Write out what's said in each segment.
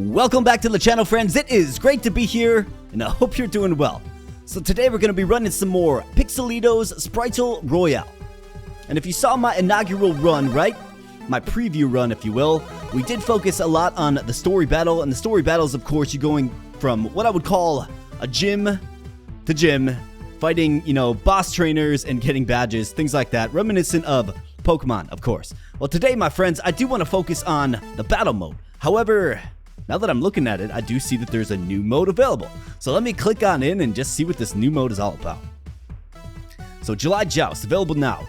Welcome back to the channel, friends. It is great to be here, and I hope you're doing well. So today we're going to be running some more Pixelitos Spritle Royale. And if you saw my inaugural run, right? My preview run, if you will, we did focus a lot on the story battle. And the story battle is, of course, you going from what I would call a gym to gym, fighting, boss trainers and getting badges, things like that, reminiscent of Pokemon, of course. Well, today, my friends, I do want to focus on the battle mode. However, now that I'm looking at it, I do see that there's a new mode available. So let me click on in and just see what this new mode is all about. So July Joust, available now.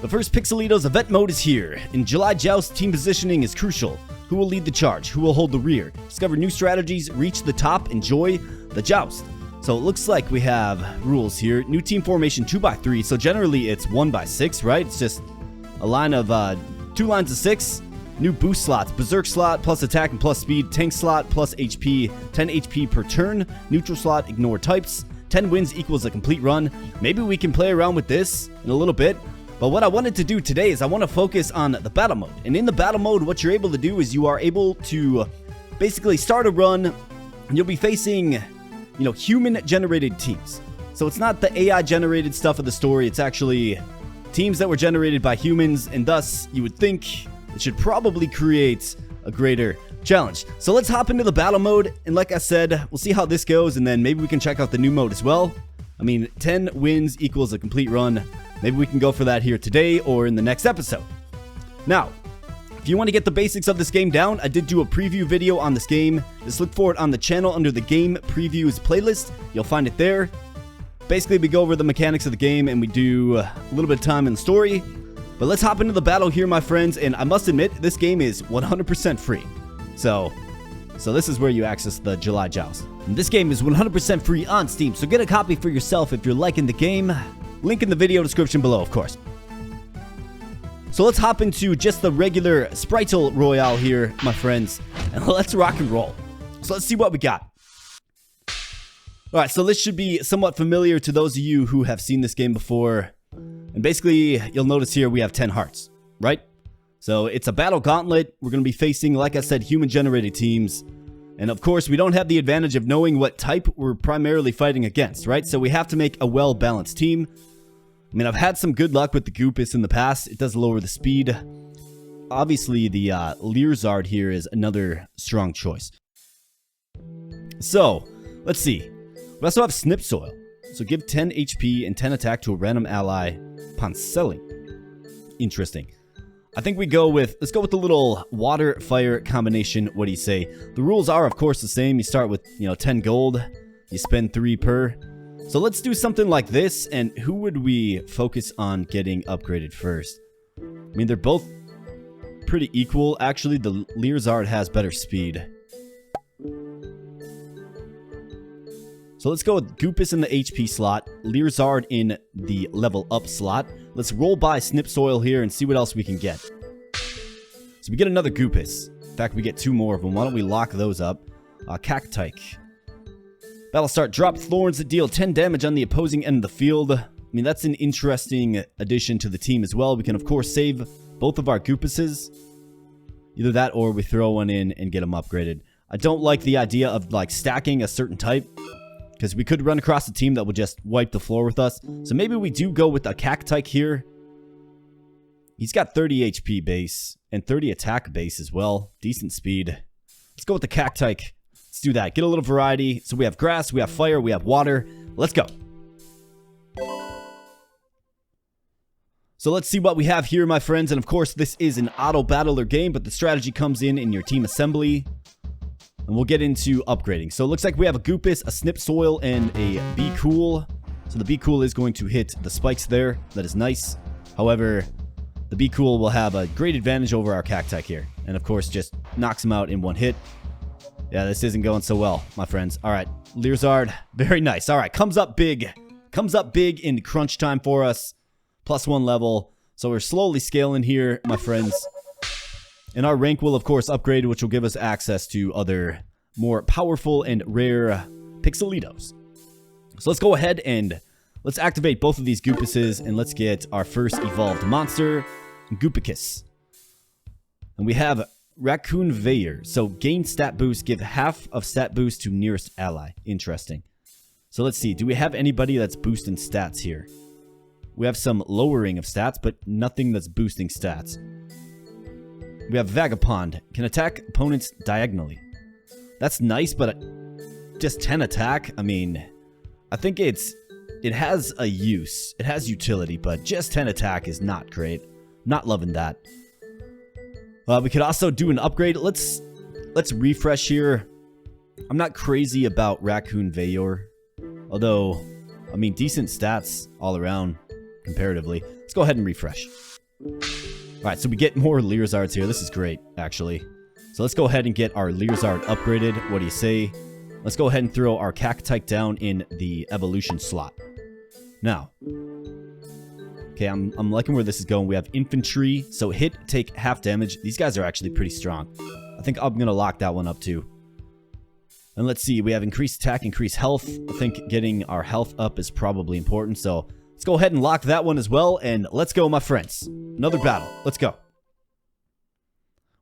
The first Pixelitos event mode is here. In July Joust, team positioning is crucial. Who will lead the charge? Who will hold the rear? Discover new strategies, reach the top, enjoy the joust. So it looks like we have rules here. New team formation 2x3. So generally it's 1x6, right? It's just a line of 2 lines of 6. New boost slots, Berserk slot, plus attack and plus speed, tank slot, plus HP, 10 HP per turn, neutral slot, ignore types, 10 wins equals a complete run. Maybe we can play around with this in a little bit, but what I wanted to do today is I want to focus on the battle mode. And in the battle mode, what you're able to do is you are able to basically start a run, and you'll be facing, human-generated teams. So it's not the AI-generated stuff of the story, it's actually teams that were generated by humans, and thus, you would think it should probably create a greater challenge. So let's hop into the battle mode, and like I said, we'll see how this goes, and then maybe we can check out the new mode as well. 10 wins equals a complete run. Maybe we can go for that here today or in the next episode. Now, if you want to get the basics of this game down, I did do a preview video on this game. Just look for it on the channel under the game previews playlist. You'll find it there. Basically, we go over the mechanics of the game, and we do a little bit of time in the story. But let's hop into the battle here, my friends, and I must admit, this game is 100% free. So this is where you access the July Joust. And this game is 100% free on Steam, so get a copy for yourself if you're liking the game. Link in the video description below, of course. So let's hop into just the regular Spritle Royale here, my friends, and let's rock and roll. So let's see what we got. Alright, so this should be somewhat familiar to those of you who have seen this game before. And basically, you'll notice here we have 10 hearts, right? So it's a battle gauntlet. We're going to be facing, like I said, human-generated teams. And of course, we don't have the advantage of knowing what type we're primarily fighting against, right? So we have to make a well-balanced team. I've had some good luck with the Goopus in the past. It does lower the speed. Obviously, the Leerzard here is another strong choice. So, let's see. We also have Snip Soil. So give 10 HP and 10 attack to a random ally upon selling. Interesting. I think let's go with the little water-fire combination. What do you say? The rules are, of course, the same. You start with, 10 gold. You spend 3 per. So let's do something like this. And who would we focus on getting upgraded first? They're both pretty equal. Actually, the Leerzard has better speed. So let's go with Goopus in the HP slot, Leerzard in the level up slot. Let's roll by Snip Soil here and see what else we can get. So we get another Goopus. In fact, we get 2 more of them. Why don't we lock those up? Cactike. Battle start. Drop thorns that deal 10 damage on the opposing end of the field. That's an interesting addition to the team as well. We can, of course, save both of our Goopuses. Either that or we throw one in and get them upgraded. I don't like the idea of, stacking a certain type, because we could run across a team that would just wipe the floor with us. So maybe we do go with a Cactike here. He's got 30 HP base and 30 attack base as well. Decent speed. Let's go with the Cactike. Let's do that. Get a little variety. So we have grass, we have fire, we have water. Let's go. So let's see what we have here, my friends. And of course, this is an Autobattler game, but the strategy comes in your team assembly. And we'll get into upgrading. So it looks like we have a Goopus, a Snip Soil, and a Be Cool. So the Be Cool is going to hit the spikes there. That is nice. However, the Be Cool will have a great advantage over our Cactike here. And of course, just knocks him out in one hit. Yeah, this isn't going so well, my friends. All right, Leerzard, very nice. All right, comes up big. Comes up big in crunch time for us. +1 level. So we're slowly scaling here, my friends. And our rank will, of course, upgrade, which will give us access to other more powerful and rare Pixelitos. So let's go ahead and let's activate both of these Goopuses, and let's get our first evolved monster, Goopicus. And we have Raccoon Veyor. So gain stat boost, give half of stat boost to nearest ally. Interesting. So let's see. Do we have anybody that's boosting stats here? We have some lowering of stats, but nothing that's boosting stats. We have Vagabond. Can attack opponents diagonally. That's nice, but just 10 attack? I mean, I think it has a use. It has utility, but just 10 attack is not great. Not loving that. We could also do an upgrade. Let's refresh here. I'm not crazy about Raccoon Veyor. Although, I mean, decent stats all around, comparatively. Let's go ahead and refresh. Alright, so we get more Leerzards here. This is great, actually. So let's go ahead and get our Leerzard upgraded. What do you say? Let's go ahead and throw our Cactite down in the evolution slot. Now. Okay, I'm liking where this is going. We have infantry, so hit, take half damage. These guys are actually pretty strong. I think I'm going to lock that one up too. And let's see, we have increased attack, increased health. I think getting our health up is probably important, so let's go ahead and lock that one as well, and let's go, my friends. Another battle. Let's go.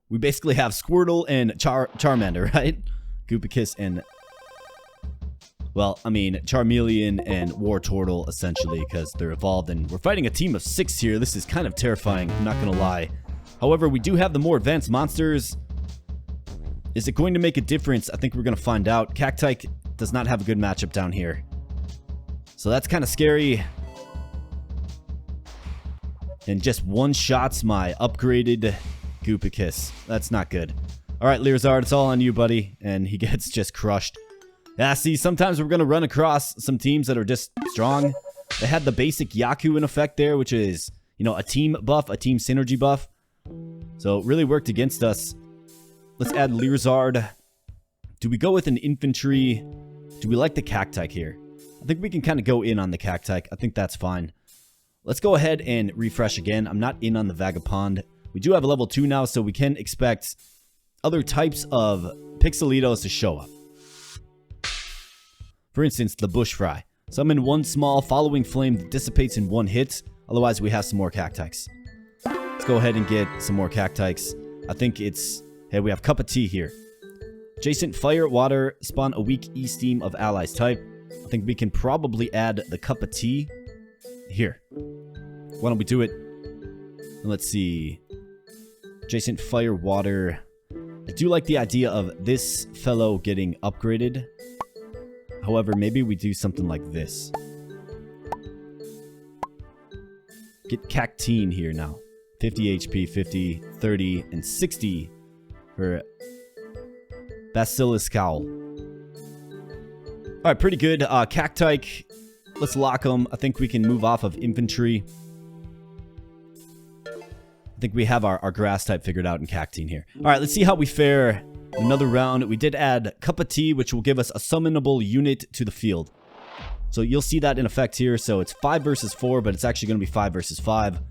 We basically have Squirtle and Charmander, right? Goopicus and... well, I mean, Charmeleon and Wartortle, essentially, because they're evolved, and we're fighting a team of 6 here. This is kind of terrifying, I'm not going to lie. However, we do have the more advanced monsters. Is it going to make a difference? I think we're going to find out. Cactite does not have a good matchup down here. So that's kind of scary. And just one-shots my upgraded Goopicus. That's not good. Alright, Leerzard, it's all on you, buddy. And he gets just crushed. Yeah, see, sometimes we're going to run across some teams that are just strong. They had the basic Yaku in effect there, which is, you know, a team buff, a team synergy buff. So it really worked against us. Let's add Leerzard. Do we go with an infantry? Do we like the Cactite here? I think we can kind of go in on the Cactite. I think that's fine. Let's go ahead and refresh again. I'm not in on the Vagabond. We do have a level 2 now, so we can expect other types of Pixelitos to show up. For instance, the Bush Fry. Summon one small following flame that dissipates in one hit. Otherwise, we have some more Cactites. Let's go ahead and get some more Cactites. I think it's... hey, we have Cup of Tea here. Adjacent fire, water, spawn a weak E-Steam of allies type. I think we can probably add the Cup of Tea here. Why don't we do it? And let's see. Adjacent fire, water. I do like the idea of this fellow getting upgraded. However, maybe we do something like this. Get Cactine here now. 50 HP, 50, 30, and 60 for Basilisk Cowl. Alright, pretty good. Cactite, let's lock him. I think we can move off of infantry. I think we have our grass type figured out in Cactine here. Alright, let's see how we fare. Another round. We did add Cup of Tea, which will give us a summonable unit to the field. So you'll see that in effect here. So it's 5 versus 4, but it's actually going to be 5 versus 5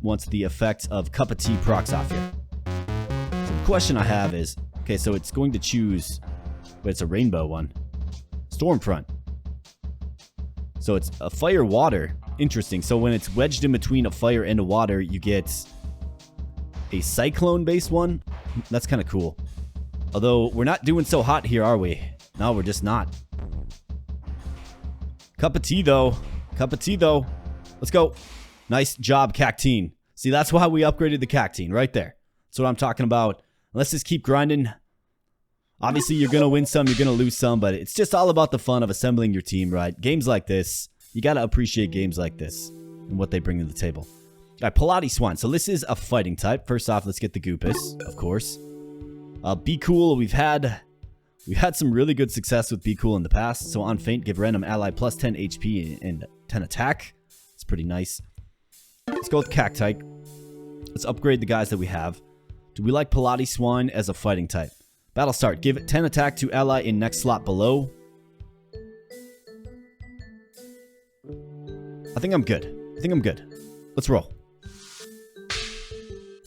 once the effect of Cup of Tea procs off here. So the question I have is, okay, so it's going to choose, but it's a rainbow one. Stormfront. So it's a fire water. Interesting. So when it's wedged in between a fire and a water, you get a cyclone based one. That's kind of cool. Although we're not doing so hot here, are we? No, we're just not. Cup of Tea though. Cup of Tea though. Let's go. Nice job, Cactine. See, that's why we upgraded the Cactine right there. That's what I'm talking about. Let's just keep grinding. Obviously, you're going to win some, you're going to lose some, but it's just all about the fun of assembling your team, right? Games like this, you got to appreciate games like this and what they bring to the table. All right, Pilates Swine. So this is a fighting type. First off, let's get the Goopus, of course. Be Cool. We've had some really good success with Be Cool in the past. So on Feint, give random ally plus 10 HP and 10 attack. It's pretty nice. Let's go with Cactite. Let's upgrade the guys that we have. Do we like Pilates Swine as a fighting type? Battle start. Give it 10 attack to ally in next slot below. I think I'm good. Let's roll.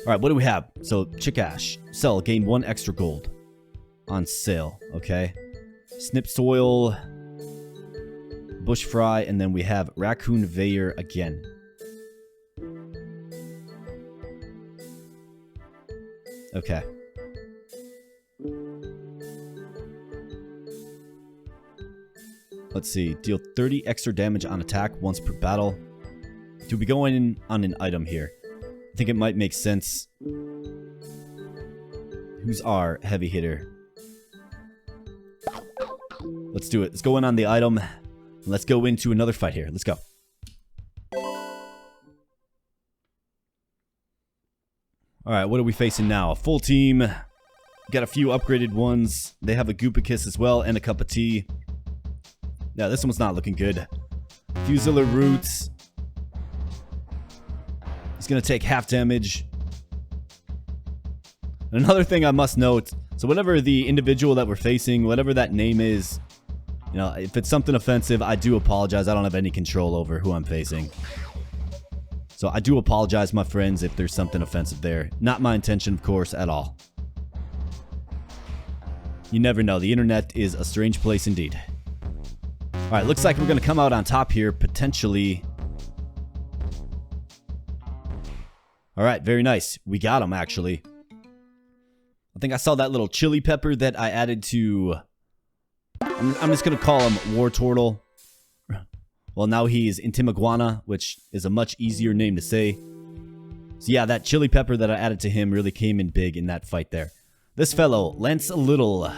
Alright, what do we have? So, Chick Ash. Sell. Gain 1 extra gold. On sale. Okay. Snip Soil. Bush Fry. And then we have Raccoon Veyor again. Okay. Let's see. Deal 30 extra damage on attack once per battle. Do we go in on an item here? I think it might make sense. Who's our heavy hitter? Let's do it. Let's go in on the item. Let's go into another fight here. Let's go. Alright, what are we facing now? A full team. Got a few upgraded ones. They have a Goopicus as well and a cup of tea. Yeah, this one's not looking good. Fusilar Roots. He's going to take half damage. Another thing I must note, so whatever the individual that we're facing, whatever that name is, you know, if it's something offensive, I do apologize. I don't have any control over who I'm facing. So I do apologize, my friends, if there's something offensive there. Not my intention, of course, at all. You never know. The internet is a strange place indeed. Alright, looks like we're going to come out on top here, potentially. Alright, very nice. We got him, actually. I think I saw that little chili pepper that I added to... I'm just going to call him War Turtle. Well, now he is Intimiguana, which is a much easier name to say. So yeah, that chili pepper that I added to him really came in big in that fight there. This fellow, Lance a Little.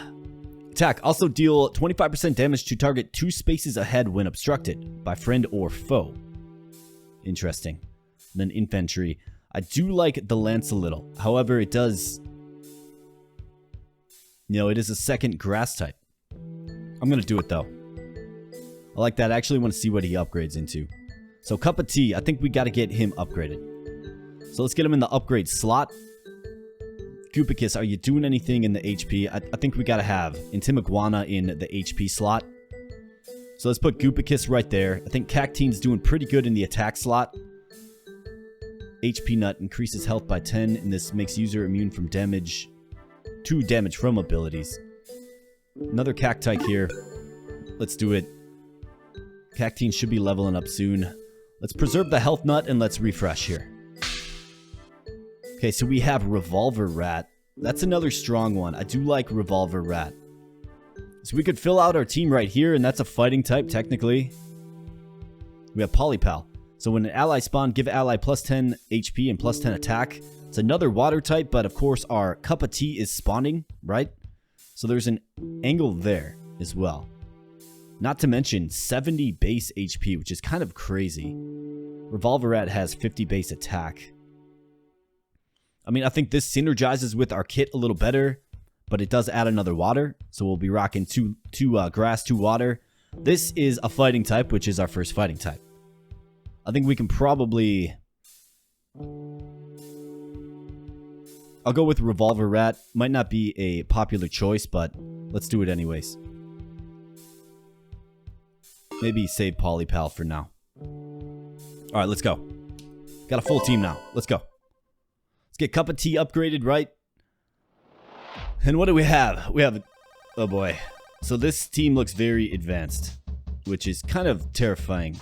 Attack, also deal 25% damage to target 2 spaces ahead when obstructed by friend or foe. Interesting. And then infantry. I do like the Lance a Little. However, it does... You know, it is a second grass type. I'm going to do it though. I like that. I actually want to see what he upgrades into. So, Cup of Tea. I think we got to get him upgraded. So, let's get him in the upgrade slot. Goopicus, are you doing anything in the HP? I think we got to have Intimiguana in the HP slot. So, let's put Goopicus right there. I think Cactine's doing pretty good in the attack slot. HP Nut increases health by 10, and this makes user immune from damage. 2 damage from abilities. Another Cactike here. Let's do it. Cactine should be leveling up soon. Let's preserve the health nut and let's refresh here. Okay, so we have Revolver Rat. That's another strong one. I do like Revolver Rat. So we could fill out our team right here, and that's a fighting type, technically. We have Polypal. So when an ally spawn, give ally plus 10 HP and plus 10 attack. It's another water type, but of course our Cup of Tea is spawning, right? So there's an angle there as well. Not to mention 70 base HP, which is kind of crazy. Revolver Rat has 50 base attack. I mean, I think this synergizes with our kit a little better, but it does add another water. So we'll be rocking two grass, 2 water. This is a fighting type, which is our first fighting type. I think we can probably... I'll go with Revolver Rat. Might not be a popular choice, but let's do it anyways. Maybe save Polypal for now. Alright, let's go. Got a full team now. Let's go. Let's get Cup of Tea upgraded, right? And what do we have? We have... Oh boy. So this team looks very advanced, which is kind of terrifying.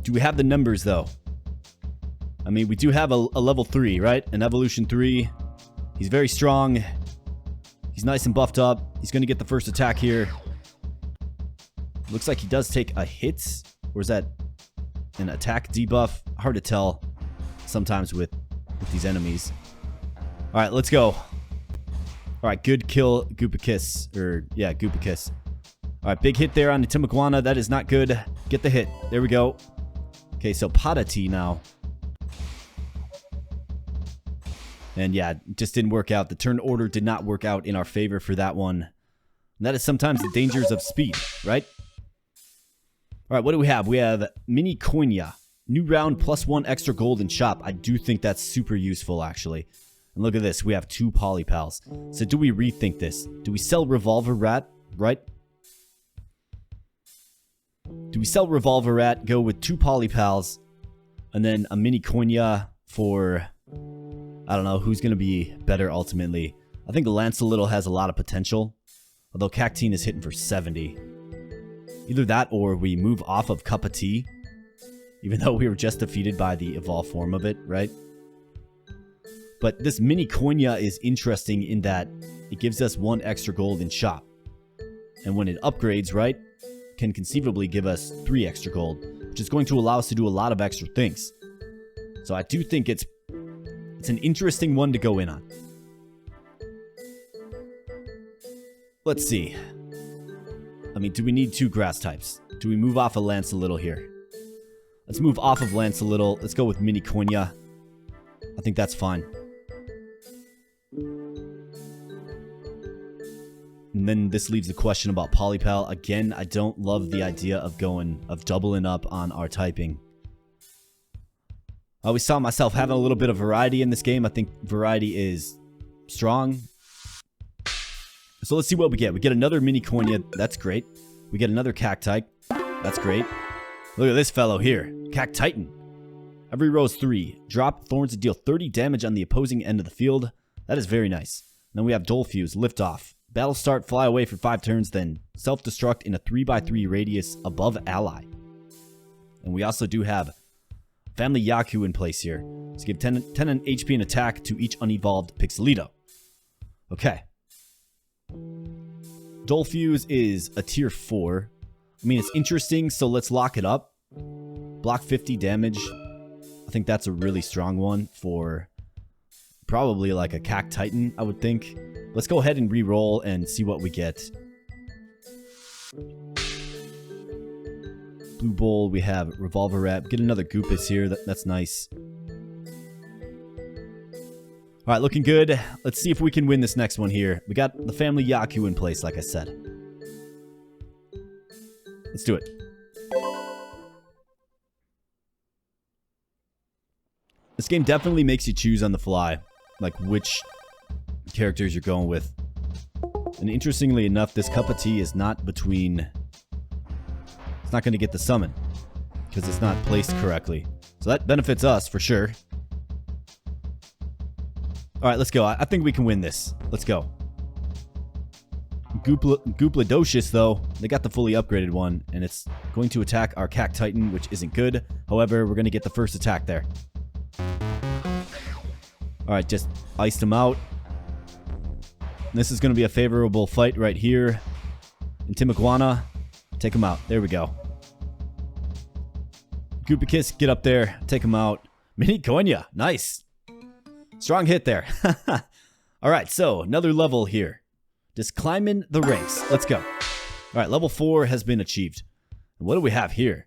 Do we have the numbers, though? I mean, we do have a level 3, right? An evolution 3. He's very strong. He's nice and buffed up. He's going to get the first attack here. Looks like he does take a hit. Or is that an attack debuff? Hard to tell sometimes with these enemies. Alright, let's go. Alright, good kill, Goopicus. Yeah, Goopicus. Alright, big hit there on the Intimiguana. That is not good. Get the hit. There we go. Okay, so Patati now. And yeah, it just didn't work out. The turn order did not work out in our favor for that one. And that is sometimes the dangers of speed, right? Alright, what do we have? We have Mini Koinya. New round plus 1 extra gold in shop. I do think that's super useful, actually. And look at this. We have 2 Polypals. So do we rethink this? Do we sell Revolver Rat, right? Do we sell Revolver Rat, go with 2 Polypals, and then a Mini Koinya for... I don't know who's going to be better ultimately. I think Lance a Little has a lot of potential. Although Cactine is hitting for 70. Either that or we move off of Cup of Tea. Even though we were just defeated by the evolved form of it, right? But this mini Konya is interesting in that it gives us 1 extra gold in shop. And when it upgrades, right, can conceivably give us 3 extra gold, which is going to allow us to do a lot of extra things. So I do think it's an interesting one to go in on. Let's see. I mean, do we need 2 grass types? Do we move off of Lance a little here? Let's move off of Lance a little. Let's go with Mini Konya. I think that's fine. And then this leaves the question about Polypal. Again, I don't love the idea of doubling up on our typing. I always saw myself having a little bit of variety in this game. I think variety is strong. So let's see what we get. We get another Mini Konya. That's great. We get another Cacti. That's great. Look at this fellow here. Cactitan. Every row is 3. Drop thorns to deal 30 damage on the opposing end of the field. That is very nice. Then we have Dolfuse. Lift off. Battle start. Fly away for 5 turns. Then self-destruct in a 3x3 radius above ally. And we also do have Family Yaku in place here. Let's give 10 HP and attack to each unevolved Pixelito. Okay. Dolfuse is a tier 4. I mean, it's interesting, so let's lock it up. Block 50 damage. I think that's a really strong one for probably like a Cactitan, I would think. Let's go ahead and re-roll and see what we get. Blue Bowl, we have Revolver Wrap. Get another Goopus here. That's nice. All right, looking good. Let's see if we can win this next one here. We got the Family Yaku in place, like I said. Let's do it. This game definitely makes you choose on the fly, like which characters you're going with. And interestingly enough, this cup of tea is not between... It's not going to get the summon, because it's not placed correctly. So that benefits us, for sure. Alright, let's go. I think we can win this. Let's go. Goopladocious, though, they got the fully upgraded one, and it's going to attack our Cactitan, which isn't good. However, we're going to get the first attack there. Alright, just iced him out. This is going to be a favorable fight right here. Intimiguana, take him out. There we go. Goopicus, get up there. Take him out. Mini Konya, nice. Strong hit there. Alright, so another level here. Just climbing the ranks. Let's go. Alright, level 4 has been achieved. And what do we have here?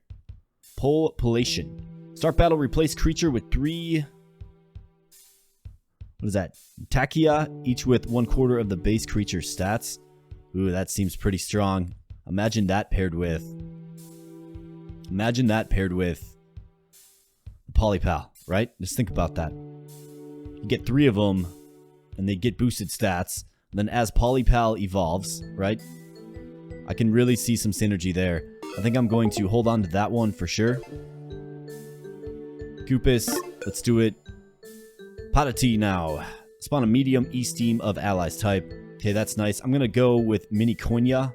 Polation. Start battle, replace creature with 3... What is that? Tachia, each with 1/4 of the base creature's stats. Ooh, that seems pretty strong. Imagine that paired with the Polypal, right? Just think about that. You get 3 of them, and they get boosted stats. And then as Polypal evolves, right? I can really see some synergy there. I think I'm going to hold on to that one for sure. Goopus, let's do it. Patati now. Spawn a medium E-Steam of allies type. Okay, that's nice. I'm going to go with Mini Konya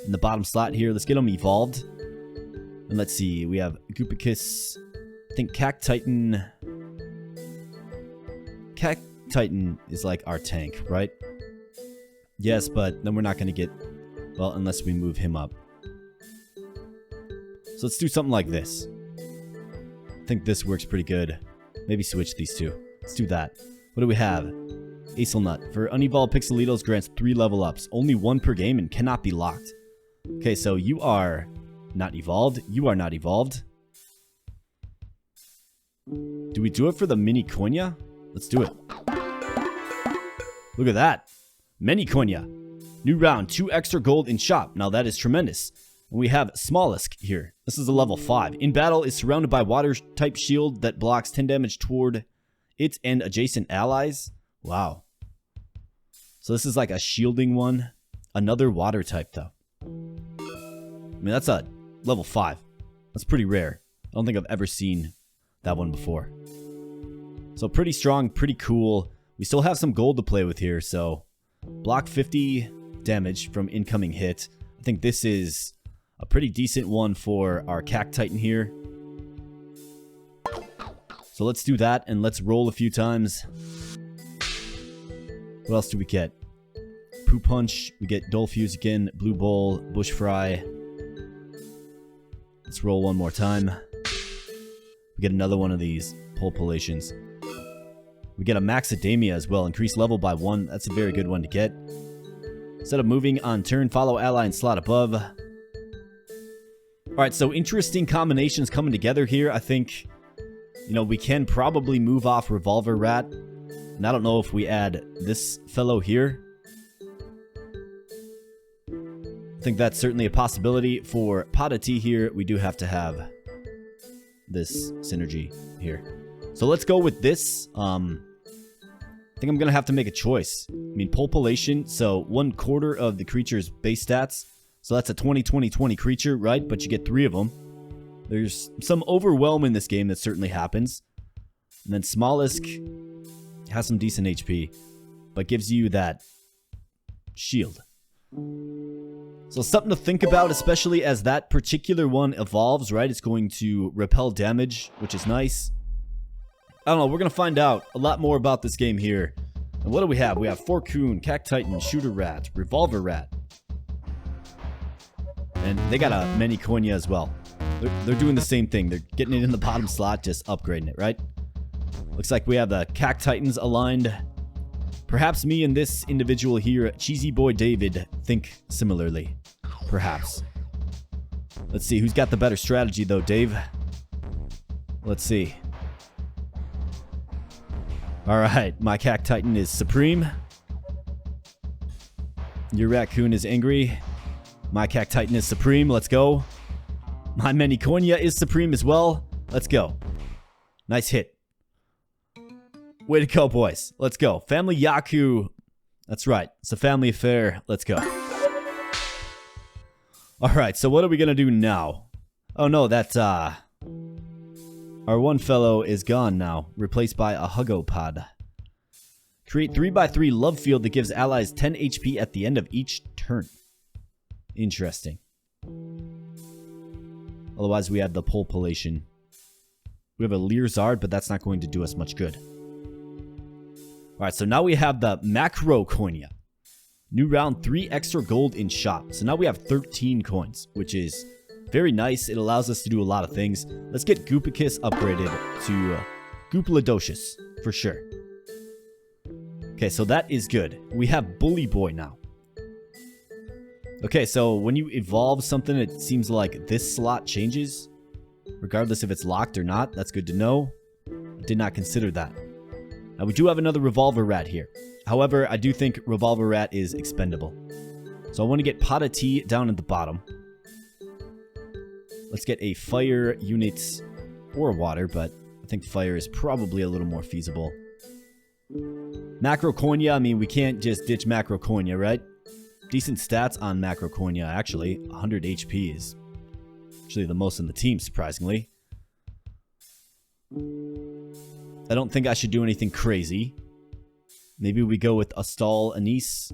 in the bottom slot here. Let's get them evolved. And let's see. We have Goopicus. I think Cactitan. Cactitan is like our tank, right? Yes, but then we're not going to get... Well, unless we move him up. So let's do something like this. I think this works pretty good. Maybe switch these two. Let's do that. What do we have? Hazelnut. For unevolved Pixelitos grants 3 level ups. Only 1 per game and cannot be locked. Okay, so you are not evolved. You are not evolved. Do we do it for the Mini Konya? Let's do it. Look at that. Mini Konya. New round. 2 extra gold in shop. Now that is tremendous. And we have Smollusk here. This is a level 5. In battle, is surrounded by water type shield that blocks 10 damage toward it and adjacent allies. Wow. So this is like a shielding one. Another water type though. I mean, that's a level 5. That's pretty rare. I don't think I've ever seen that one before. So pretty strong, pretty cool. We still have some gold to play with here, so block 50 damage from incoming hit. I think this is a pretty decent one for our Cactitan here. So let's do that, and let's roll a few times. What else do we get? Poo Punch. We get Dull Fuse again. Blue Bowl. Bush Fry. Let's roll one more time. We get another one of these Pulpulations. We get a Maxidamia as well. Increase level by 1. That's a very good one to get. Instead of moving on turn, follow ally and slot above. Alright, so interesting combinations coming together here. I think, you know, we can probably move off Revolver Rat. And I don't know if we add this fellow here. I think that's certainly a possibility. For Pot of Tea here, we do have to have this synergy here. So let's go with this. I think I'm going to have to make a choice. I mean, Pulpulation, so 1/4 of the creature's base stats. So that's a 20-20-20 creature, right? But you get 3 of them. There's some overwhelm in this game that certainly happens. And then Smallisk has some decent HP, but gives you that shield. So something to think about, especially as that particular one evolves, right? It's going to repel damage, which is nice. I don't know, we're going to find out a lot more about this game here. And what do we have? We have Forcoon, Cactitan, Shooter Rat, Revolver Rat. And they got a Maniconia as well. They're doing the same thing. They're getting it in the bottom slot, just upgrading it, right? Looks like we have the Cactitans aligned. Perhaps me and this individual here, Cheesy Boy David, think similarly. Perhaps. Let's see, who's got the better strategy though, Dave? Let's see. Alright, my Cactitan is Supreme. Your Raccoon is Angry. My Cactitan is Supreme, let's go. My Maniconia is Supreme as well. Let's go. Nice hit. Way to go, boys. Let's go. Family Yaku. That's right. It's a family affair. Let's go. Alright, so what are we going to do now? Oh no, that, our one fellow is gone now. Replaced by a Hugopod. Create 3/3 love field that gives allies 10 HP at the end of each turn. Interesting. Otherwise, we have the Pulpulation. We have a Leerzard, but that's not going to do us much good. Alright, so now we have the Macroconia. New round, 3 extra gold in shop. So now we have 13 coins, which is very nice. It allows us to do a lot of things. Let's get Goopicus upgraded to Goopalodocious, for sure. Okay, so that is good. We have Bully Boy now. Okay, so when you evolve something, it seems like this slot changes, regardless if it's locked or not. That's good to know. I did not consider that. Now, we do have another Revolver Rat here. However, I do think Revolver Rat is expendable. So I want to get Pot of Tea down at the bottom. Let's get a Fire unit or Water, but I think Fire is probably a little more feasible. Macroconia, I mean, we can't just ditch Macroconia, right? Decent stats on Macroconia, actually. 100 HP is actually the most in the team, surprisingly. I don't think I should do anything crazy. Maybe we go with Astal Anise.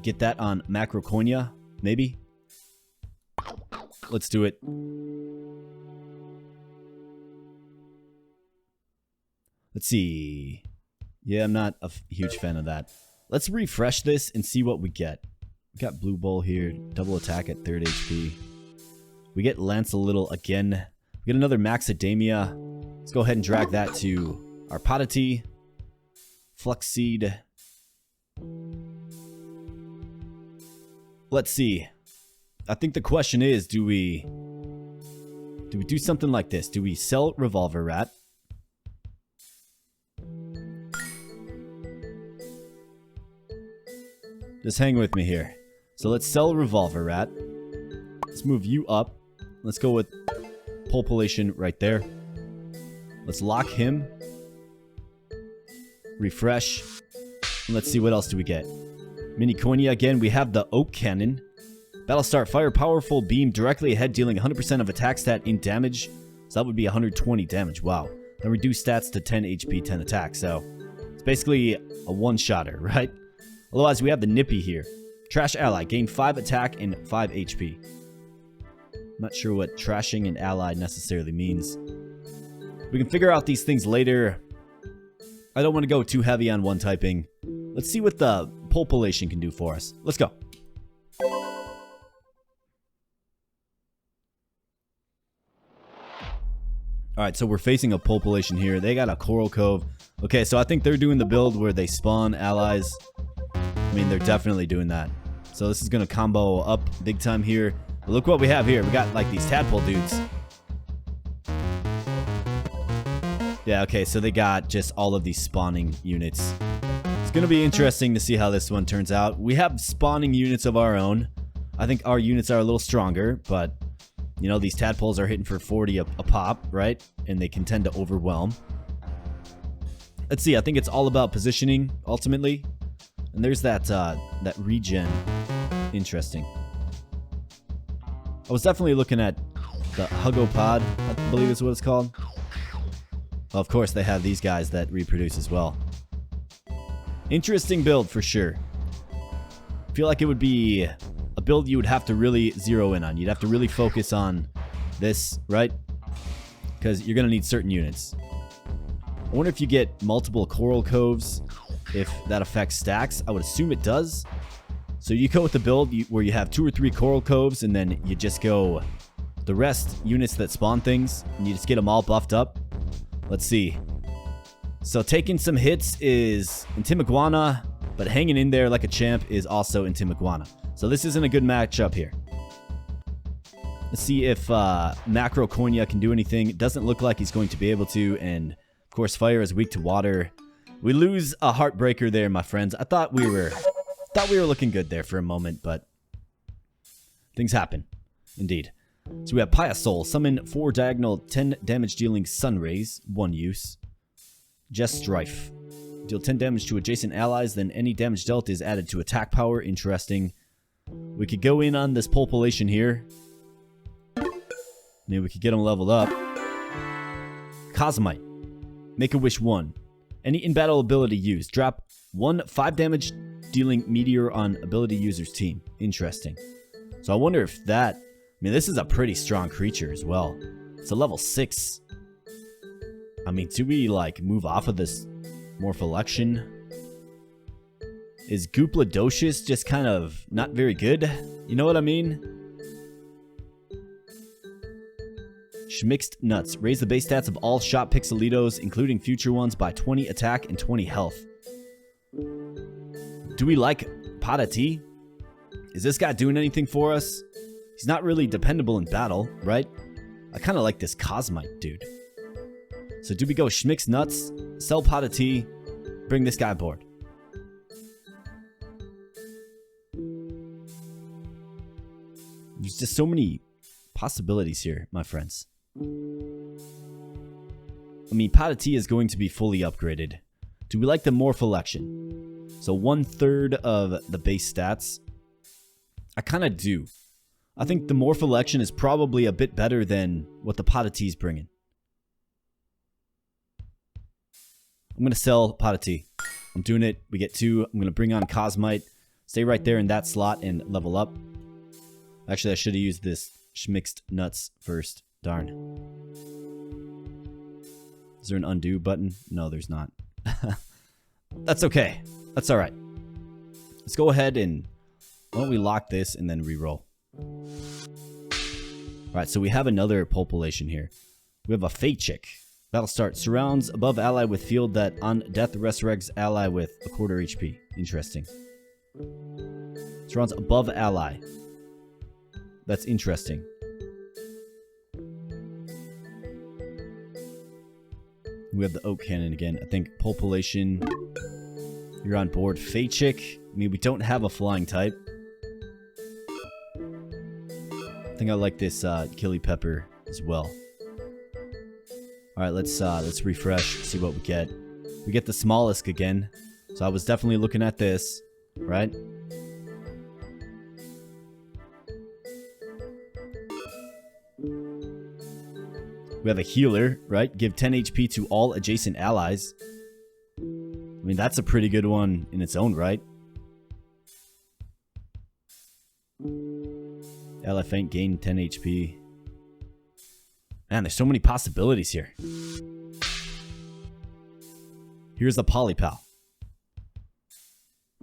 Get that on Macroconia, maybe. Let's do it. Let's see. Yeah, I'm not a huge fan of that. Let's refresh this and see what we get. We got Blue Bowl here. Double attack at 3rd HP. We get Lancelittle again. We get another Maxidamia. Let's go ahead and drag that to our Pot of Tea. Flux Seed. Let's see. I think the question is, do we do something like this? Do we sell Revolver Rat? Just hang with me here. So let's sell Revolver Rat. Let's move you up. Let's go with Pulpulation right there. Let's lock him. Refresh. And let's see, what else do we get? Miniconia again. We have the Oak Cannon. Battle start. Fire powerful beam directly ahead, dealing 100% of attack stat in damage. So that would be 120 damage. Wow. Then reduce stats to 10 HP, 10 attack. So it's basically a one-shotter, right? Otherwise, we have the Nippy here. Trash ally. Gain 5 attack and 5 HP. Not sure what trashing an ally necessarily means. We can figure out these things later. I don't want to go too heavy on one typing. Let's see what the population can do for us. Let's go. Alright, so we're facing a population here. They got a Coral Cove. Okay, so I think they're doing the build where they spawn allies. I mean, they're definitely doing that. So this is going to combo up big time here. But look what we have here. We got like these tadpole dudes. Yeah, okay, so they got just all of these spawning units. It's going to be interesting to see how this one turns out. We have spawning units of our own. I think our units are a little stronger, but... you know, these tadpoles are hitting for 40 a pop, right? And they can tend to overwhelm. Let's see, I think it's all about positioning, ultimately. And there's that that regen. Interesting. I was definitely looking at the Hugopod, I believe is what it's called. Well, of course, they have these guys that reproduce as well. Interesting build, for sure. I feel like it would be... a build you would have to really zero in on. You'd have to really focus on this, right? Because you're going to need certain units. I wonder if you get multiple Coral Coves, if that affects stacks. I would assume it does. So you go with the build where you have 2 or 3 Coral Coves, and then you just go the rest units that spawn things, and you just get them all buffed up. Let's see. So taking some hits is Intimiguana, but hanging in there like a champ is also Intimiguana. So this isn't a good matchup here. Let's see if Macro Konya can do anything. It doesn't look like he's going to be able to. And, of course, Fire is weak to water. We lose a Heartbreaker there, my friends. I thought we were looking good there for a moment, but things happen. Indeed. So we have Pyasol. Summon 4 diagonal 10 damage dealing Sun Rays. 1 use. Just Strife. Deal 10 damage to adjacent allies. Then any damage dealt is added to attack power. Interesting. We could go in on this population here. Maybe we could get them leveled up. Cosmite. Make a wish 1. Any in-battle ability used. Drop 1 5 damage dealing meteor on ability user's team. Interesting. So I wonder if that... I mean, this is a pretty strong creature as well. It's a level 6. I mean, do we, like, move off of this Morpholoction? Is Goopladocious just kind of not very good? You know what I mean? Schmixed Nuts. Raise the base stats of all shot Pixelitos, including future ones, by 20 attack and 20 health. Do we like Patati? Is this guy doing anything for us? He's not really dependable in battle, right? I kind of like this Cosmite dude. So do we go Schmixed Nuts, sell Patati, bring this guy aboard? There's just so many possibilities here, my friends. I mean, Patati is going to be fully upgraded. Do we like the Morpholoction? So 1/3 of the base stats. I kind of do. I think the Morpholoction is probably a bit better than what the Patati is bringing. I'm going to sell Patati. I'm doing it. We get 2. I'm going to bring on Cosmite. Stay right there in that slot and level up. Actually, I should have used this Schmixed Nuts first. Darn. Is there an undo button? No, there's not. That's okay. That's alright. Let's go ahead and... why don't we lock this and then reroll? Alright, so we have another population here. We have a Fate Chick. Battle start. Surrounds above ally with field that on death resurrects ally with a 1/4 HP. Interesting. Surrounds above ally. That's interesting. We have the Oak Cannon again. I think population. You're on board. Fate Chick. I mean, we don't have a flying type. I think I like this Killy Pepper as well. All right, let's refresh. See what we get. We get the Smollusk again. So I was definitely looking at this, right? We have a healer, right? Give 10 HP to all adjacent allies. I mean, that's a pretty good one in its own right. Ally Faint gain 10 HP. Man, there's so many possibilities here. Here's the Polypal.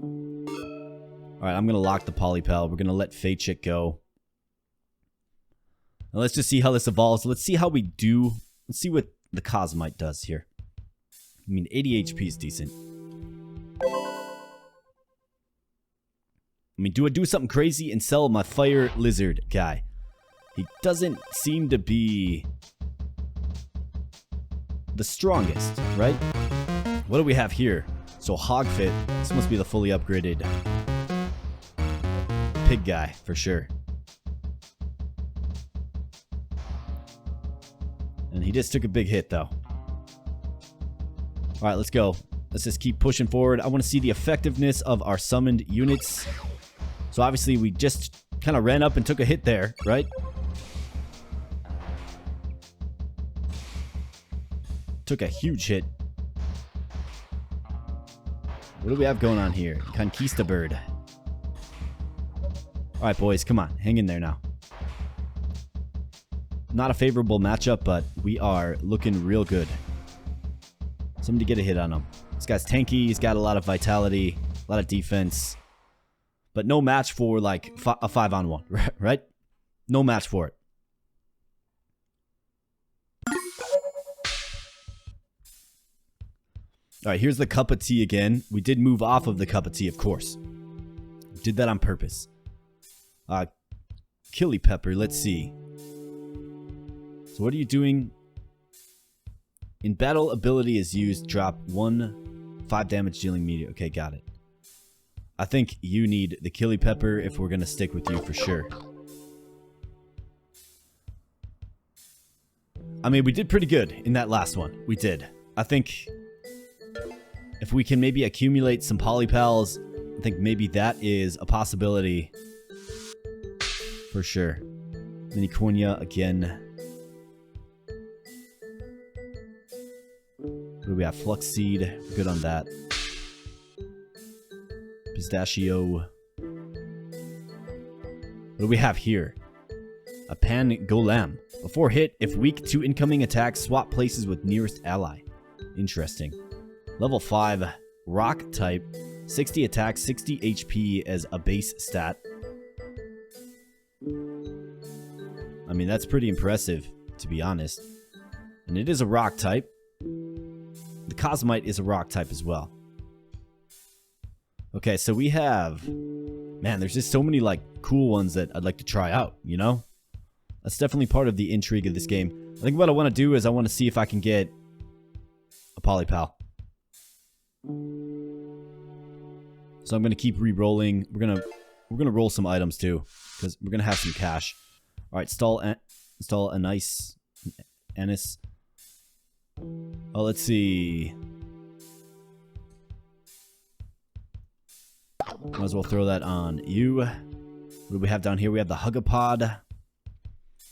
Alright, I'm going to lock the Polypal. We're going to let Fate Chick go. Now let's just see how this evolves. Let's see how we do. Let's see what the Cosmite does here. I mean, 80 HP is decent. I mean, do I do something crazy and sell my Fire Lizard guy? He doesn't seem to be the strongest, right? What do we have here? So Hogfit. This must be the fully upgraded pig guy for sure. And he just took a big hit though. Alright, let's go. Let's just keep pushing forward. I want to see the effectiveness of our summoned units. So obviously we just kind of ran up and took a hit there, right? Took a huge hit. What do we have going on here? Conquista Bird. Alright, boys, come on. Hang in there now. Not a favorable matchup, but we are looking real good. Somebody get a hit on him. This guy's tanky. He's got a lot of vitality, a lot of defense. But no match for, like, a 5-on-1, right? No match for it. Alright, here's the cup of tea again. We did move off of the cup of tea, of course. Did that on purpose. Killy Pepper, let's see. So what are you doing? In battle, ability is used. Drop 1 5 damage dealing meteor. Okay, got it. I think you need the Killy Pepper if we're going to stick with you for sure. I mean, we did pretty good in that last one. We did. I think if we can maybe accumulate some Polypals, I think maybe that is a possibility for sure. Minicornia again. What do we have? Flux Seed. Good on that. Pistachio. What do we have here? A Pan Golem. Before hit, if weak to incoming attacks, swap places with nearest ally. Interesting. Level 5. Rock type. 60 attack, 60 HP as a base stat. I mean, that's pretty impressive, to be honest. And it is a rock type. The Cosmite is a rock type as well. Okay, so we have... Man, there's just so many, like, cool ones that I'd like to try out, you know? That's definitely part of the intrigue of this game. I think what I want to do is I want to see if I can get a Polypal. So I'm going to keep re-rolling. We're gonna roll some items too, because we're going to have some cash. Alright, install a nice Ennis. Oh, let's see. Might as well throw that on you. What do we have down here? We have the Hugapod.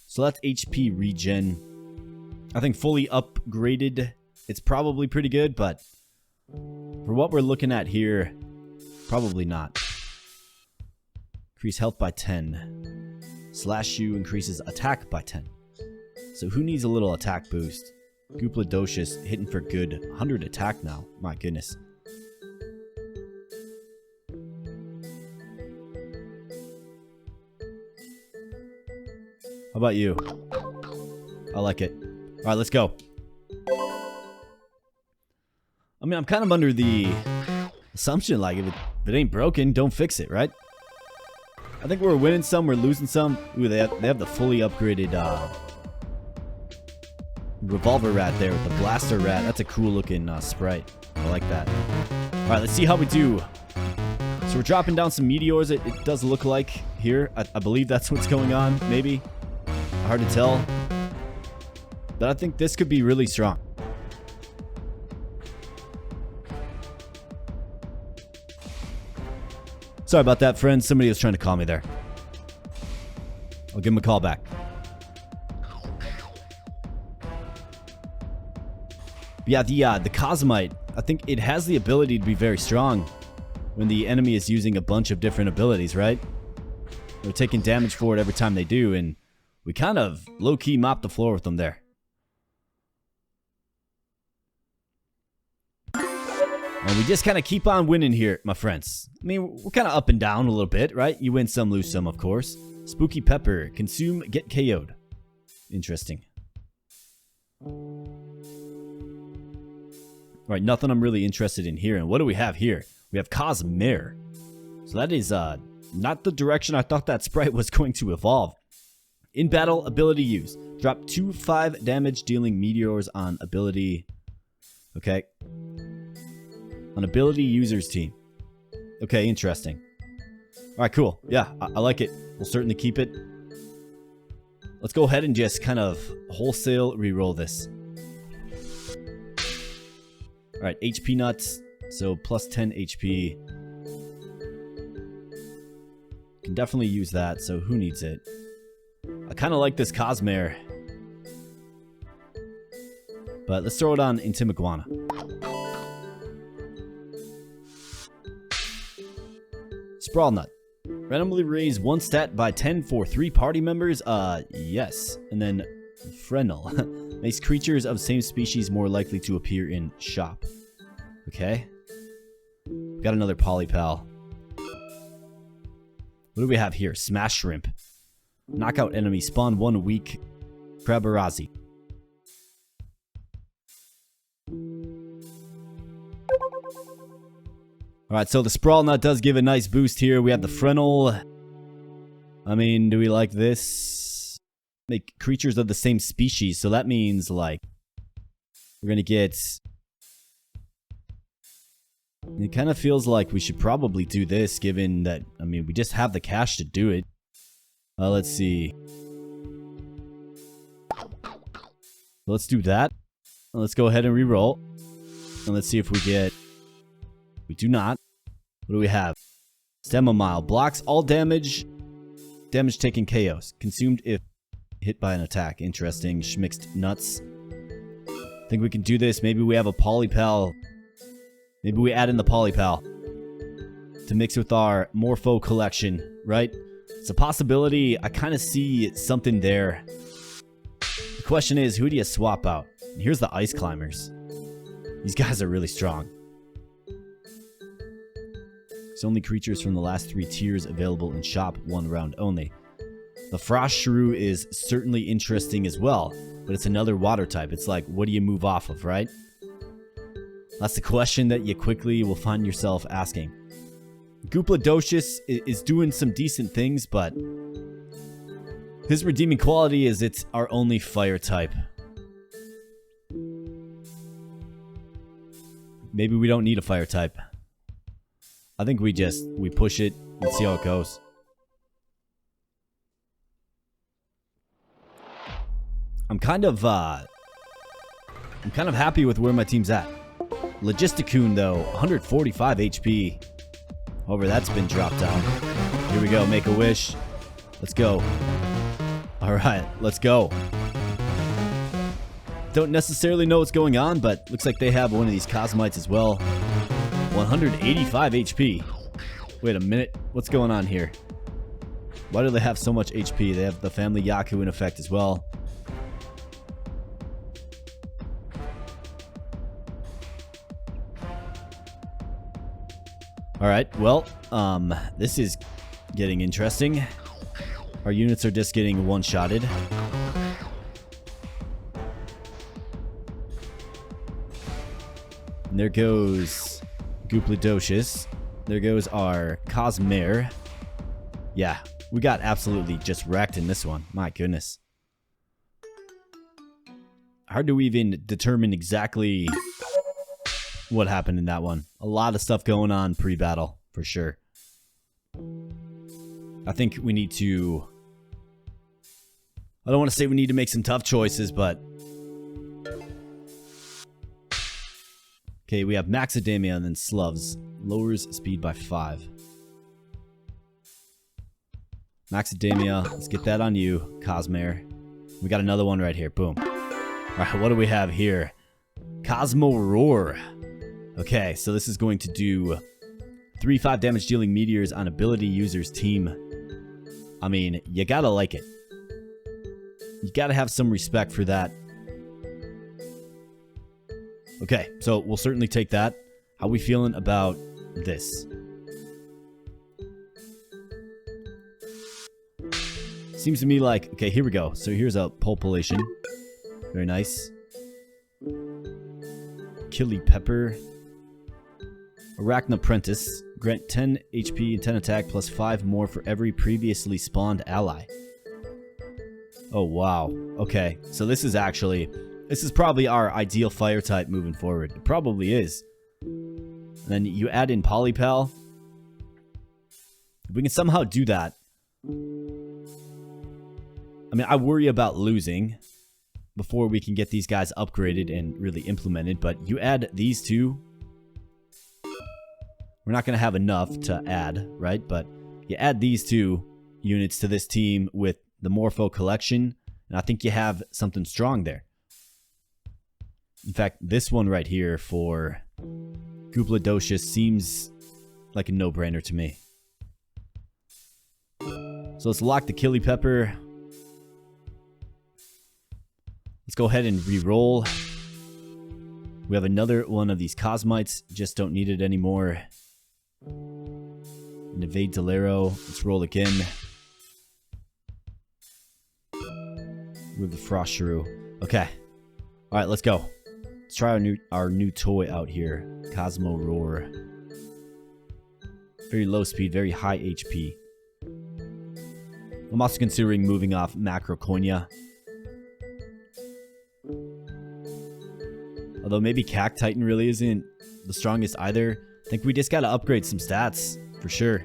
So that's HP regen. I think fully upgraded, it's probably pretty good, but for what we're looking at here, probably not. Increase health by 10. Slash you increases attack by 10. So who needs a little attack boost? Goopladocious hitting for good. 100 attack now. My goodness. How about you? I like it. Alright, let's go. I mean, I'm kind of under the assumption, like, if it ain't broken, don't fix it, right? I think we're winning some, we're losing some. Ooh, they have the fully upgraded Revolver Rat there with the Blaster Rat. That's a cool looking sprite. I like that. Alright, let's see how we do. So we're dropping down some meteors, it does look like here. I believe that's what's going on, maybe. Hard to tell. But I think this could be really strong. Sorry about that, friends. Somebody was trying to call me there. I'll give him a call back. But yeah, the Cosmite, I think it has the ability to be very strong when the enemy is using a bunch of different abilities, right? They're taking damage for it every time they do, and we kind of low-key mop the floor with them there. And we just kind of keep on winning here, my friends. I mean, we're kind of up and down a little bit, right? You win some, lose some, of course. Spooky Pepper. Consume, get KO'd. Interesting. Alright, nothing I'm really interested in here. And what do we have here? We have Cosmere. So that is not the direction I thought that sprite was going to evolve. In battle, ability use. Drop 2/5 damage dealing meteors on ability. Okay. On ability user's team. Okay, interesting. Alright, cool. Yeah, I like it. We'll certainly keep it. Let's go ahead and just kind of wholesale reroll this. Alright, HP nuts. So plus 10 HP. Can definitely use that, so who needs it? I kind of like this Cosmere. But let's throw it on Intimiguana. Sprawl Nut. Randomly raise one stat by 10 for 3 party members. Yes. And then Frenel. Makes creatures of same species more likely to appear in shop. Okay. Got another Polypal. What do we have here? Smash Shrimp. Knockout enemy. Spawn 1 weak Crabarazi. Alright, so the Sprawl Nut does give a nice boost here. We have the Frenel. I mean, do we like this? Make creatures of the same species. So that means, like, we're going to get... It kind of feels like we should probably do this, given that, I mean, we just have the cash to do it. Let's see. Let's do that. Let's go ahead and reroll. And let's see if we get... We do not. What do we have? Stemomile. Blocks all damage. Damage taken KOs. Consumed if hit by an attack. Interesting. Schmixed nuts. Think we can do this. Maybe we have a Polypal. Maybe we add in the Polypal to mix with our Morpho collection, right? It's a possibility. I kind of see something there. The question is, who do you swap out? And here's the Ice Climbers. These guys are really strong. It's only creatures from the last 3 tiers available in shop, 1 round only. The Frost Shrew is certainly interesting as well, but it's another water type. It's like, what do you move off of, right? That's the question that you quickly will find yourself asking. Goopladocious is doing some decent things, but his redeeming quality is it's our only fire type. Maybe we don't need a fire type. I think we push it and see how it goes. I'm kind of happy with where my team's at. Logisticoon, though, 145 HP. However, that's been dropped down. Here we go, make a wish. Let's go. Alright, let's go. Don't necessarily know what's going on, but looks like they have one of these Cosmites as well. 185 HP. Wait a minute, what's going on here? Why do they have so much HP? They have the Family Yaku in effect as well. Alright, well, this is getting interesting. Our units are just getting one-shotted. And there goes Goopladocious. There goes our Cosmere. Yeah, we got absolutely just wrecked in this one. My goodness. Hard to even determine exactly what happened in that one. A lot of stuff going on pre-battle, for sure. I think we need to... I don't want to say we need to make some tough choices, but... Okay, we have Maxidamia and then Sloves. Lowers speed by 5. Maxidamia, let's get that on you, Cosmere. We got another one right here, boom. Alright, what do we have here? Cosmo Roar. Okay, so this is going to do 3/5 damage dealing meteors on ability user's team. I mean, you gotta like it. You gotta have some respect for that. Okay, so we'll certainly take that. How we feeling about this? Seems to me like... Okay, here we go. So here's a population. Very nice. Killy Pepper. Arachnapprentice. Grant 10 HP and 10 attack plus 5 more for every previously spawned ally. Oh, wow. Okay, so this is actually... This is probably our ideal fire type moving forward. It probably is. And then you add in Polypal. If we can somehow do that... I mean, I worry about losing before we can get these guys upgraded and really implemented, but you add these two. We're not going to have enough to add, right? But you add these two units to this team with the Morpho collection, and I think you have something strong there. In fact, this one right here for Goopladocious seems like a no-brainer to me. So let's lock the Killy Pepper. Let's go ahead and re-roll. We have another one of these Cosmites. Just don't need it anymore. And evade Delero. Let's roll again. Move the Frost Shrew. Okay. Alright, let's go. Let's try our new toy out here. Cosmo Roar. Very low speed, very high HP. I'm also considering moving off Macroconia. Although maybe Cac Titan really isn't the strongest either. I think we just gotta upgrade some stats, for sure.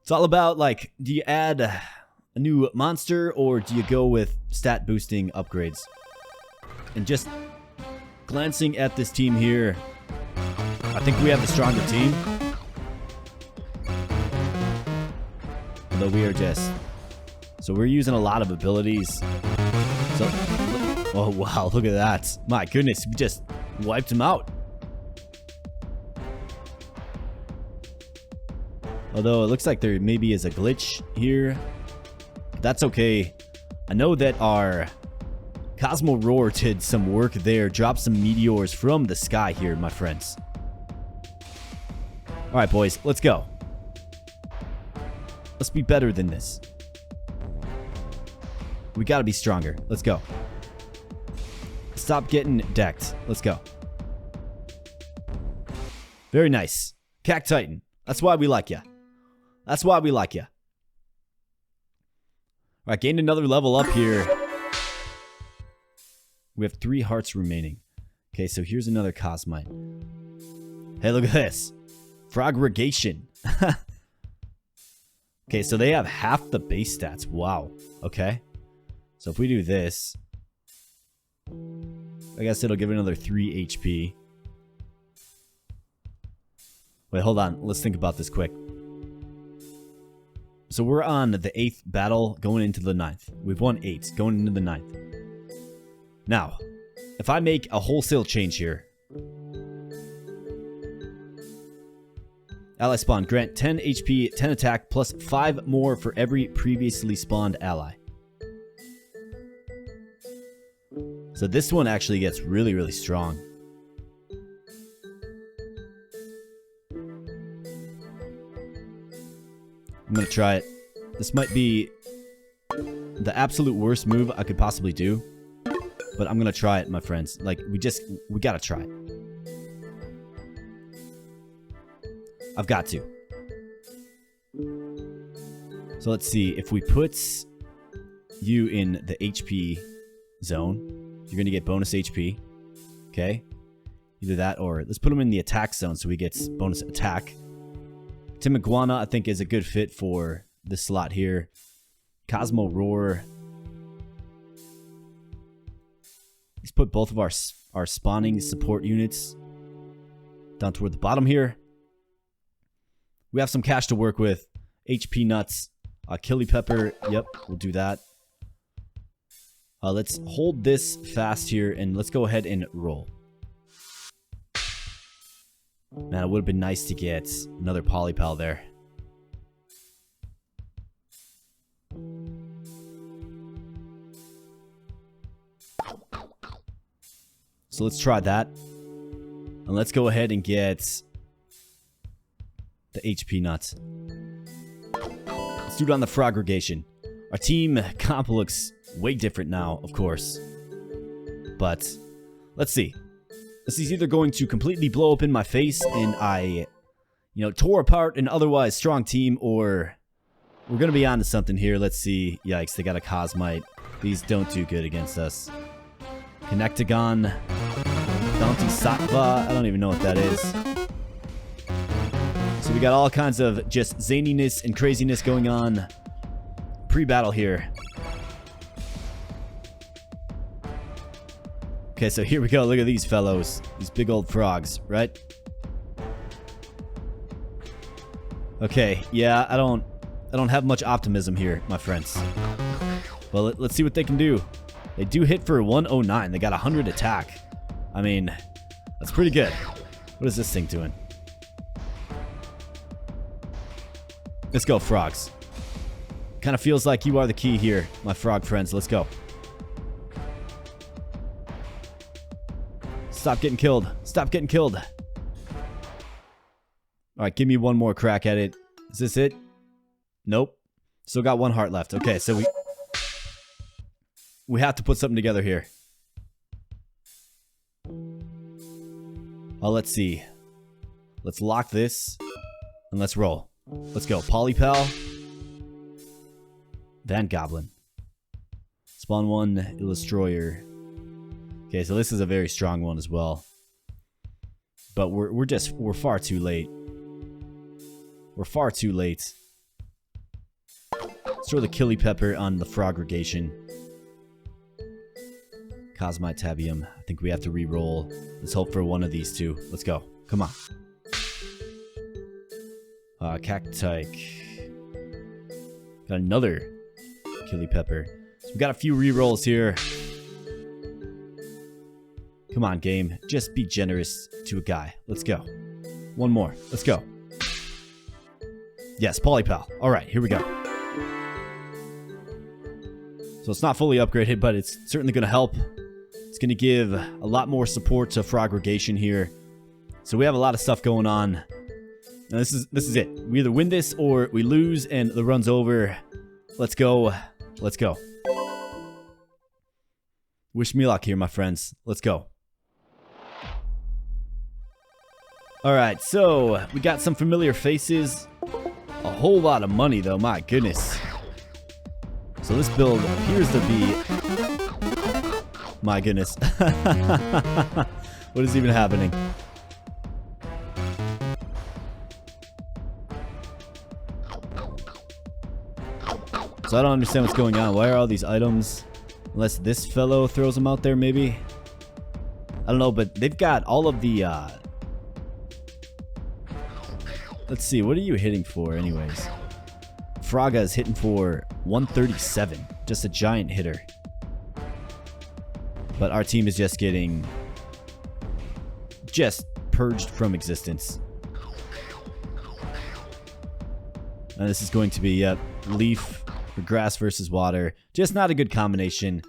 It's all about, like, do you add a new monster or do you go with stat boosting upgrades? And just glancing at this team here, I think we have the stronger team. Although we are just... So we're using a lot of abilities. So... Oh, wow, look at that. My goodness, we just wiped him out. Although it looks like there maybe is a glitch here. That's okay. I know that our Cosmo Roar did some work there. Dropped some meteors from the sky here, my friends. Alright, boys, let's go. Let's be better than this. We gotta be stronger. Let's go. Stop getting decked. Let's go. Very nice. Cac Titan. That's why we like ya. That's why we like ya. Alright, gained another level up here. We have 3 hearts remaining. Okay, so here's another Cosmite. Hey, look at this. Frogregation. Okay, so they have half the base stats. Wow. Okay. So if we do this... I guess it'll give it another 3 HP. Wait, hold on. Let's think about this quick. So we're on the 8th battle going into the 9th. We've won 8 going into the 9th. Now, if I make a wholesale change here. Ally spawn. Grant 10 HP, 10 attack, plus 5 more for every previously spawned ally. So this one actually gets really, really strong. I'm going to try it. This might be the absolute worst move I could possibly do. But I'm going to try it, my friends. Like, we got to try it. I've got to. So let's see. If we put you in the HP zone... You're going to get bonus HP. Okay. Either that or... Let's put him in the attack zone so he gets bonus attack. Tim Iguana, I think, is a good fit for this slot here. Cosmo Roar. Let's put both of our spawning support units down toward the bottom here. We have some cash to work with. HP Nuts. Killy Pepper. Yep, we'll do that. Let's hold this fast here and let's go ahead and roll. Man, it would have been nice to get another Polypal there. So let's try that. And let's go ahead and get the HP nuts. Let's do it on the frogregation. Our team comp looks way different now, of course. But let's see. This is either going to completely blow up in my face and I, tore apart an otherwise strong team, or we're going to be on to something here. Let's see. Yikes, they got a Cosmite. These don't do good against us. Connectagon. Bounty Sattva. I don't even know what that is. So we got all kinds of just zaniness and craziness going on pre-battle here. Okay, so here we go. Look at these fellows. These big old frogs, right? Okay, yeah, I don't have much optimism here, my friends. Well, let's see what they can do. They do hit for 109. They got 100 attack. I mean, that's pretty good. What is this thing doing? Let's go, frogs. Kind of feels like you are the key here, my frog friends. Let's go. Stop getting killed. Stop getting killed. Alright, give me one more crack at it. Is this it? Nope. Still got one heart left. Okay, so we have to put something together here. Oh, let's see. Let's lock this. And let's roll. Let's go. Polypal. Van Goblin. Spawn 1, Illustroyer. Okay, so this is a very strong one as well. But we're far too late. We're far too late. Let's throw the Killy Pepper on the frogregation. Cosmite Tabium. I think we have to re-roll. Let's hope for one of these two. Let's go. Come on. Cactike. Got another Killy Pepper. So we've got a few re-rolls here. Come on, game. Just be generous to a guy. Let's go. One more. Let's go. Yes, Polypal. Alright, here we go. So it's not fully upgraded, but it's certainly going to help. It's going to give a lot more support to frogregation here. So we have a lot of stuff going on. Now this is it. We either win this or we lose and the run's over. Let's go. Let's go. Wish me luck here, my friends. Let's go. Alright, so we got some familiar faces. A whole lot of money, though. My goodness. So this build appears to be... My goodness. What is even happening? So I don't understand what's going on. Why are all these items... Unless this fellow throws them out there, maybe? I don't know, but they've got all of the... Let's see, what are you hitting for anyways? Fraga is hitting for 137. Just a giant hitter. But our team is just getting... just purged from existence. And this is going to be, leaf or grass versus water. Just not a good combination.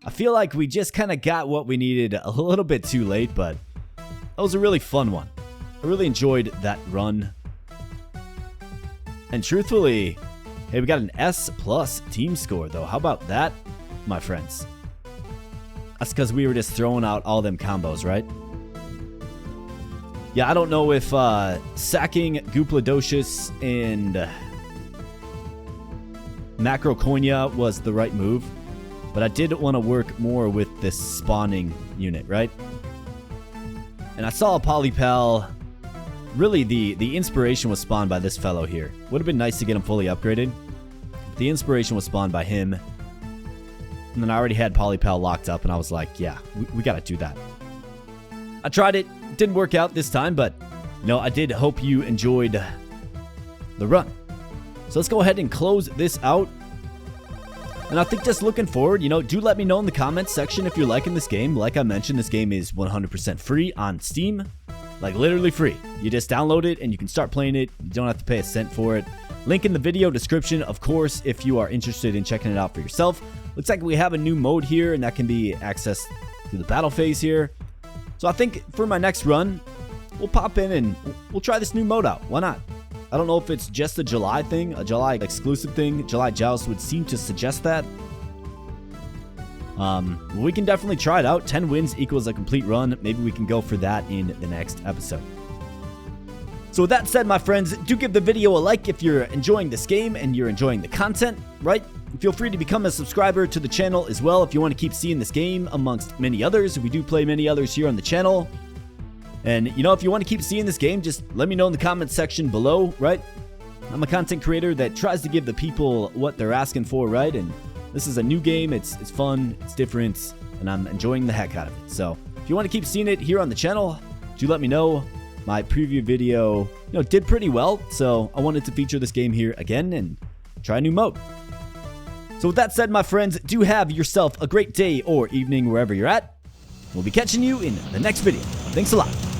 I feel like we just kind of got what we needed a little bit too late, but that was a really fun one. I really enjoyed that run. And truthfully, hey, we got an S+ team score, though. How about that, my friends? That's because we were just throwing out all them combos, right? Yeah, I don't know if sacking Goopladocious and Macroconia was the right move, but I did want to work more with this spawning unit, right? And I saw a Polypal. Really, the inspiration was spawned by this fellow here. Would have been nice to get him fully upgraded. The inspiration was spawned by him. And then I already had Polypal locked up, and I was like, yeah, we got to do that. I tried it. Didn't work out this time, but, I did hope you enjoyed the run. So let's go ahead and close this out. And I think just looking forward, do let me know in the comments section if you're liking this game. Like I mentioned, this game is 100% free on Steam. Like, literally free. You just download it and you can start playing it. You don't have to pay a cent for it. Link in the video description, of course, if you are interested in checking it out for yourself. Looks like we have a new mode here, and that can be accessed through the battle phase here. So I think for my next run, we'll pop in and we'll try this new mode out. Why not? I don't know if it's just a July thing, a July exclusive thing. July Joust would seem to suggest that. We can definitely try it out. 10 wins equals a complete run. Maybe we can go for that in the next episode. So with that said, my friends, do give the video a like if you're enjoying this game and you're enjoying the content, right? Feel free to become a subscriber to the channel as well if you want to keep seeing this game amongst many others. We do play many others here on the channel. And, you know, if you want to keep seeing this game, just let me know in the comments section below, right? I'm a content creator that tries to give the people what they're asking for, right? And this is a new game. It's fun, it's different, and I'm enjoying the heck out of it. So if you want to keep seeing it here on the channel, do let me know. My preview video, did pretty well, so I wanted to feature this game here again and try a new mode. So with that said, my friends, do have yourself a great day or evening wherever you're at. We'll be catching you in the next video. Thanks a lot.